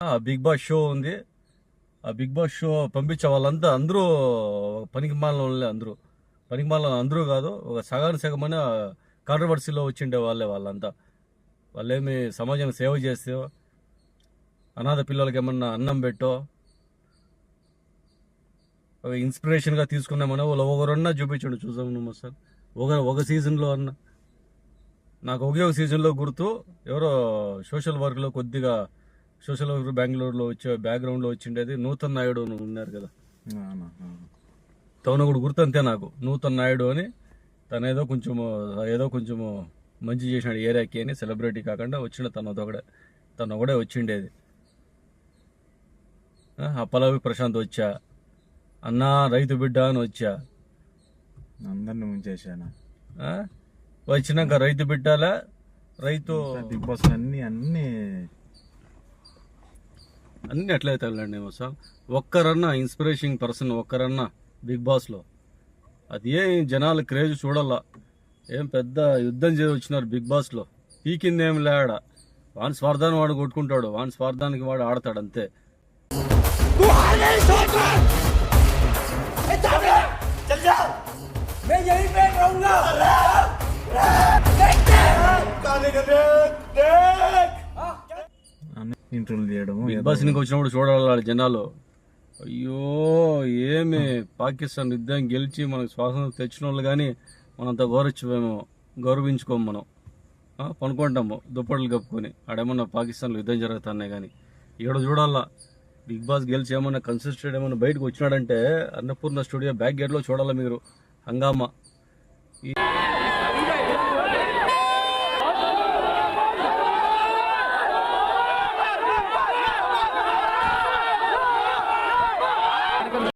Big boss show ఉంది. ఆ big boss show పంపించే వాళ్ళంతా అందరూ పనికి మాలిన వాళ్ళే. పనికి మాలిన అందరూ కాదు, ఒక సగమని కాంట్రవర్సీలో వచ్చిండే వాళ్ళంతా. వాళ్ళేమి సమాజానికి సేవ చేస్తే, అనాథ పిల్లలకి ఏమన్నా అన్నం పెట్టో, ఒక ఇన్స్పిరేషన్గా తీసుకున్నామని వాళ్ళు ఒకరన్నా చూపించండి చూసాము సార్. ఒక సీజన్లో అన్న నాకు ఒకే ఒక సీజన్లో గుర్తు, ఎవరో సోషల్ వర్క్లో కొద్దిగా సోషల్ వర్క్ బెంగళూరులో బ్యాక్గ్రౌండ్లో వచ్చిండేది నూతన్ నాయుడు ఉన్నారు కదా, తను కూడా గుర్తు అంతే నాకు. నూతన్ నాయుడు అని తను ఏదో కొంచెము మంచి చేసినాడు ఏరియాకి అని, సెలబ్రిటీ కాకుండా వచ్చిన తను ఒకడే వచ్చిండేది. పల్లవి ప్రశాంత్ వచ్చా, అన్నా రైతు బిడ్డ అని వచ్చా, అందరిని ముంచేసాను. వచ్చినాక రైతు బిడ్డాలా రైతు బిగ్ బాస్ అన్ని ఎట్లయితే వెళ్ళండి సార్. ఒక్కరన్నా ఇన్స్పిరేషన్ పర్సన్ ఒక్కరన్నా బిగ్ బాస్లో, అది ఏ జనాలు క్రేజ్ చూడాల. ఏం పెద్ద యుద్ధం చేసి వచ్చినారు బిగ్ బాస్లో, పీకిందేం లేడ. వాని స్వార్థాన్ని వాడు కొట్టుకుంటాడు, వాని స్వార్థానికి వాడు ఆడతాడు అంతే. ఇంటర్వ్యూ చేయడం బిగ్ బాస్ నుంచి వచ్చినప్పుడు చూడాలి జనాలు. అయ్యో ఏమి పాకిస్తాన్ యుద్ధం గెలిచి మనకు స్వాతంత్రం తెచ్చిన వాళ్ళు కానీ మనంత గౌరవించుకోము. మనం పనుకుంటాము దుప్పట్లు కప్పుకొని, ఆడేమన్నా పాకిస్తాన్లో యుద్ధం జరుగుతున్నాయి. కానీ ఇక్కడ చూడాలా బిగ్ బాస్ గెలిచి ఏమన్నా కన్సిస్టెంట్ ఏమన్నా బయటకు వచ్చినాడంటే అన్నపూర్ణ స్టూడియో బ్యాక్ గేట్లో చూడాలా మీరు హంగామా.